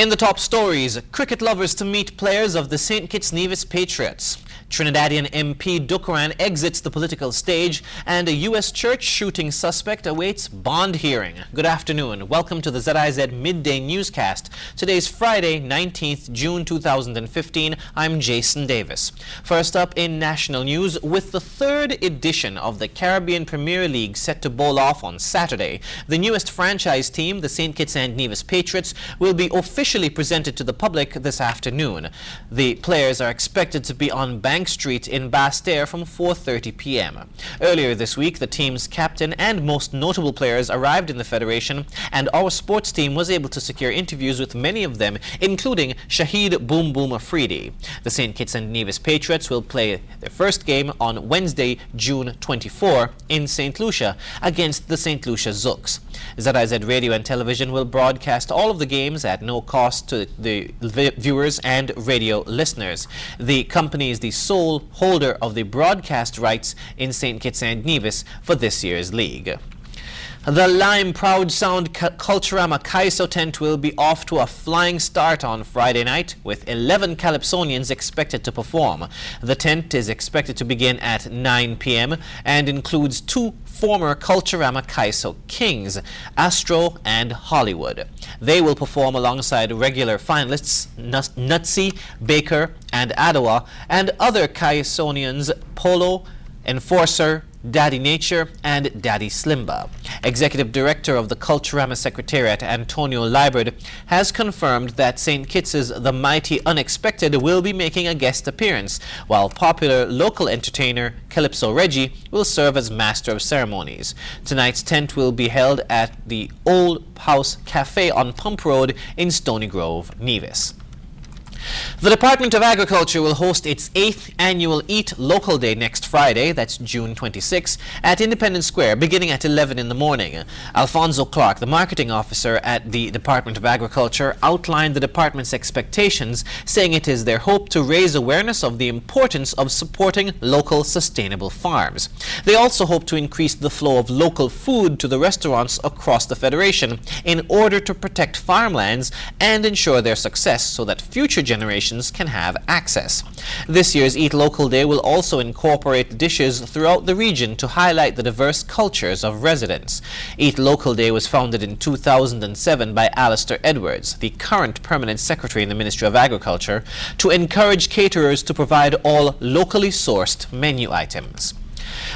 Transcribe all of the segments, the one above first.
In the top stories, cricket lovers to meet players of the St. Kitts Nevis Patriots. Trinidadian MP Dukaran exits the political stage, and a U.S. church shooting suspect awaits bond hearing. Good afternoon. Welcome to the ZIZ Midday Newscast. Today's Friday, 19th June 2015. I'm Jason Davis. First up in national news, with the third edition of the Caribbean Premier League set to bowl off on Saturday, the newest franchise team, the St. Kitts and Nevis Patriots, will be officially presented to the public this afternoon. The players are expected to be on Bank Street in Basse-Terre from 4:30 p.m. Earlier this week, the team's captain and most notable players arrived in the Federation, and our sports team was able to secure interviews with many of them, including Shahid Boom Boom Afridi. The St. Kitts and Nevis Patriots will play their first game on Wednesday, June 24, in St. Lucia against the St. Lucia Zooks. ZIZ Radio and Television will broadcast all of the games at no cost to the viewers and radio listeners. The company is the sole holder of the broadcast rights in St. Kitts and Nevis for this year's league. The Lime Proud Sound Culturama Kaiso tent will be off to a flying start on Friday night, with 11 Calypsonians expected to perform. The tent is expected to begin at 9 p.m. and includes two former Culturama Kaiso kings, Astro and Hollywood. They will perform alongside regular finalists Nutsi, Baker, and Adawa, and other Kaisonians Polo, Enforcer, Daddy Nature, and Daddy Slimba. Executive Director of the Culturama Secretariat, Antonio Librad, has confirmed that St. Kitts' The Mighty Unexpected will be making a guest appearance, while popular local entertainer Calypso Reggie will serve as Master of Ceremonies. Tonight's tent will be held at the Old House Cafe on Pump Road in Stony Grove, Nevis. The Department of Agriculture will host its 8th annual Eat Local Day next Friday, that's June 26, at Independence Square, beginning at 11 in the morning. Alfonso Clark, the marketing officer at the Department of Agriculture, outlined the department's expectations, saying it is their hope to raise awareness of the importance of supporting local sustainable farms. They also hope to increase the flow of local food to the restaurants across the Federation in order to protect farmlands and ensure their success so that future generations can have access. This year's Eat Local Day will also incorporate dishes throughout the region to highlight the diverse cultures of residents. Eat Local Day was founded in 2007 by Alistair Edwards, the current permanent secretary in the Ministry of Agriculture, to encourage caterers to provide all locally sourced menu items.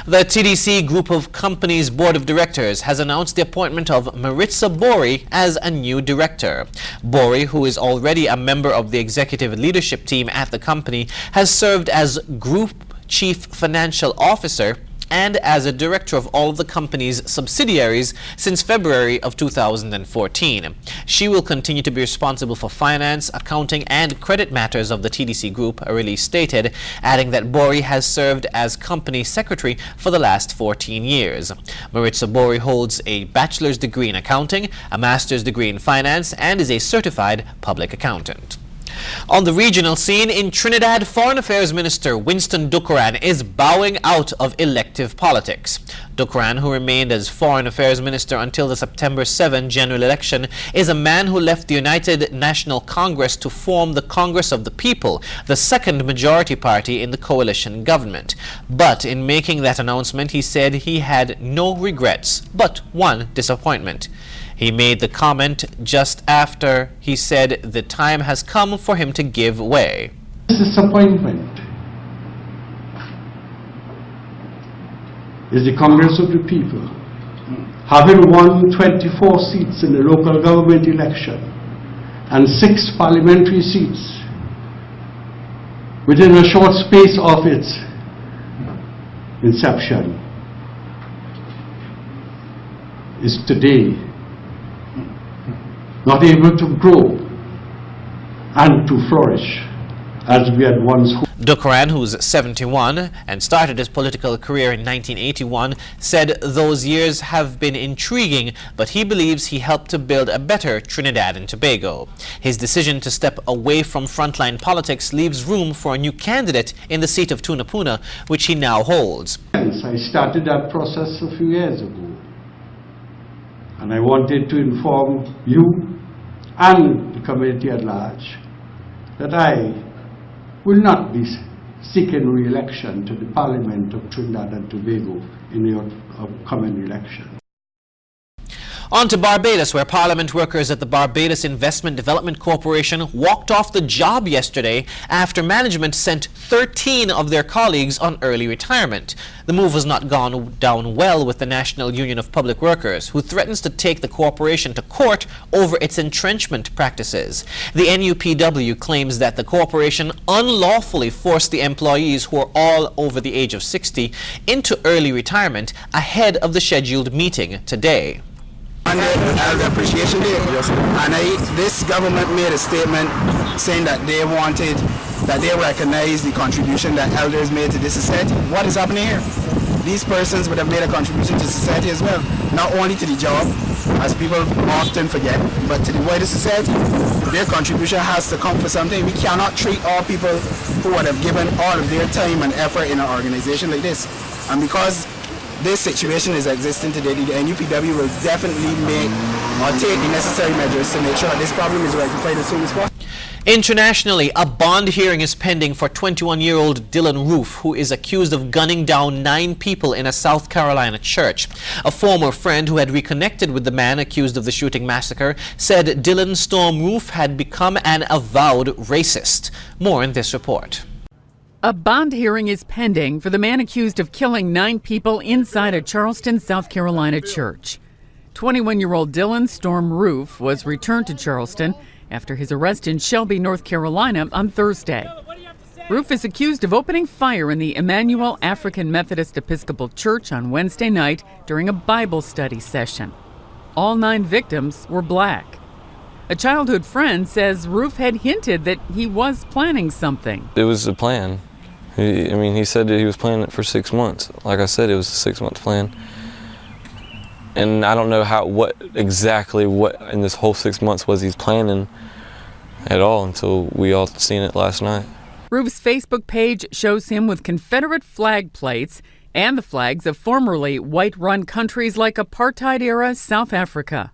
The TDC Group of Companies Board of Directors has announced the appointment of Maritza Bori as a new director. Bori, who is already a member of the executive leadership team at the company, has served as Group Chief Financial Officer and as a director of all of the company's subsidiaries since February of 2014. She will continue to be responsible for finance, accounting, and credit matters of the TDC Group, a release stated, adding that Bori has served as company secretary for the last 14 years. Maritza Bori holds a bachelor's degree in accounting, a master's degree in finance, and is a certified public accountant. On the regional scene in Trinidad, Foreign Affairs Minister Winston Dukaran is bowing out of elective politics. Dukaran, who remained as Foreign Affairs Minister until the September 7 general election, is a man who left the United National Congress to form the Congress of the People, the second majority party in the coalition government. But in making that announcement, he said he had no regrets, but one disappointment. He made the comment just after he said the time has come for him to give way. Disappointment is the Congress of the People, having won 24 seats in the local government election and 6 parliamentary seats within a short space of its inception, is today not able to grow and to flourish as we had once hoped. Dukaran, who's 71 and started his political career in 1981, said those years have been intriguing, but he believes he helped to build a better Trinidad and Tobago. His decision to step away from frontline politics leaves room for a new candidate in the seat of Tunapuna, which he now holds. I started that process a few years ago, and I wanted to inform you and the community at large that I will not be seeking re-election to the Parliament of Trinidad and Tobago in the upcoming election. On to Barbados, where Parliament workers at the Barbados Investment Development Corporation walked off the job yesterday after management sent 13 of their colleagues on early retirement. The move has not gone down well with the National Union of Public Workers, who threatens to take the corporation to court over its entrenchment practices. The NUPW claims that the corporation unlawfully forced the employees, who are all over the age of 60, into early retirement ahead of the scheduled meeting today. On the Elder Appreciation Day, and this government made a statement saying that they recognize the contribution that elders made to this society. What is happening here? These persons would have made a contribution to society as well, not only to the job, as people often forget, but to the wider society. Their contribution has to come for something. We cannot treat all people who would have given all of their time and effort in an organization like this. And because this situation is existing today, the NUPW will definitely make or take the necessary measures to make sure that this problem is rectified as soon as possible. Internationally, a bond hearing is pending for 21-year-old Dylan Roof, who is accused of gunning down 9 people in a South Carolina church. A former friend who had reconnected with the man accused of the shooting massacre said Dylan Storm Roof had become an avowed racist. More in this report. A bond hearing is pending for the man accused of killing 9 people inside a Charleston, South Carolina church. 21-year-old Dylan Storm Roof was returned to Charleston after his arrest in Shelby, North Carolina on Thursday. Roof is accused of opening fire in the Emmanuel African Methodist Episcopal Church on Wednesday night during a Bible study session. All 9 victims were black. A childhood friend says Roof had hinted that he was planning something. It was a plan. He said that he was planning it for 6 months. Like I said, it was a 6-month plan. And I don't know what exactly in this whole 6 months was he planning at all until we all seen it last night. Roof's Facebook page shows him with Confederate flag plates and the flags of formerly white-run countries like apartheid-era South Africa.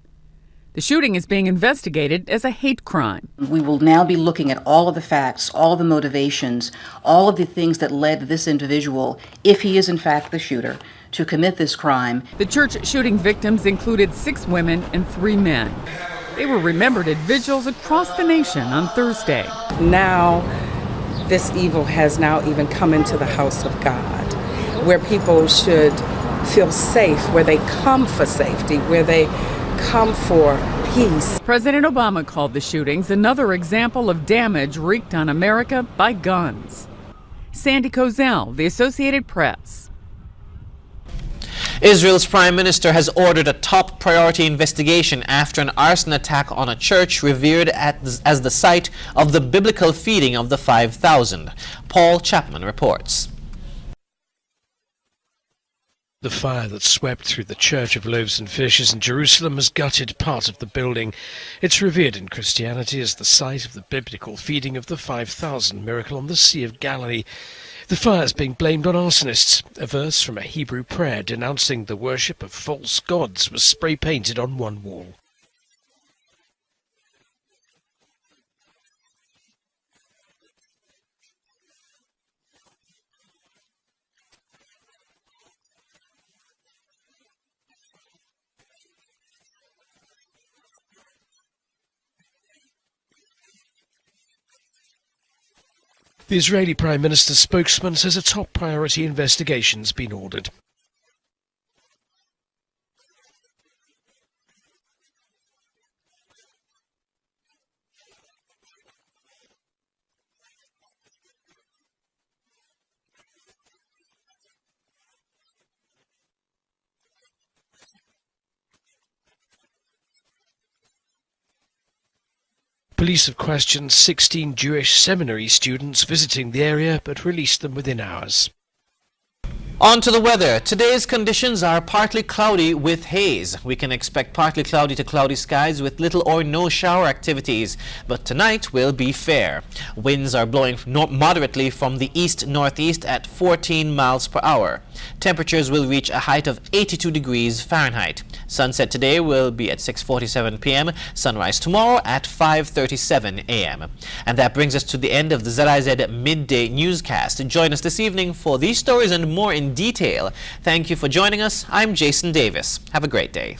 The shooting is being investigated as a hate crime. We will now be looking at all of the facts, all of the motivations, all of the things that led this individual, if he is in fact the shooter, to commit this crime. The church shooting victims included 6 women and 3 men. They were remembered at vigils across the nation on Thursday. Now, this evil has now even come into the house of God, where people should feel safe, where they come for safety, where they come for peace. President Obama called the shootings another example of damage wreaked on America by guns. Sandy Kozel, The Associated Press. Israel's prime minister has ordered a top priority investigation after an arson attack on a church revered as the site of the biblical feeding of the 5,000. Paul Chapman reports. The fire that swept through the Church of Loaves and Fishes in Jerusalem has gutted part of the building. It's revered in Christianity as the site of the biblical feeding of the 5,000 miracle on the Sea of Galilee. The fire is being blamed on arsonists. A verse from a Hebrew prayer denouncing the worship of false gods was spray-painted on one wall. The Israeli Prime Minister's spokesman says a top priority investigation's been ordered. Police have questioned 16 Jewish seminary students visiting the area, but released them within hours. On to the weather. Today's conditions are partly cloudy with haze. We can expect partly cloudy to cloudy skies with little or no shower activities, but tonight will be fair. Winds are blowing moderately from the east-northeast at 14 miles per hour. Temperatures will reach a height of 82 degrees Fahrenheit. Sunset today will be at 6:47 p.m., sunrise tomorrow at 5:37 a.m. And that brings us to the end of the ZIZ Midday Newscast. Join us this evening for these stories and more in detail. Thank you for joining us. I'm Jason Davis. Have a great day.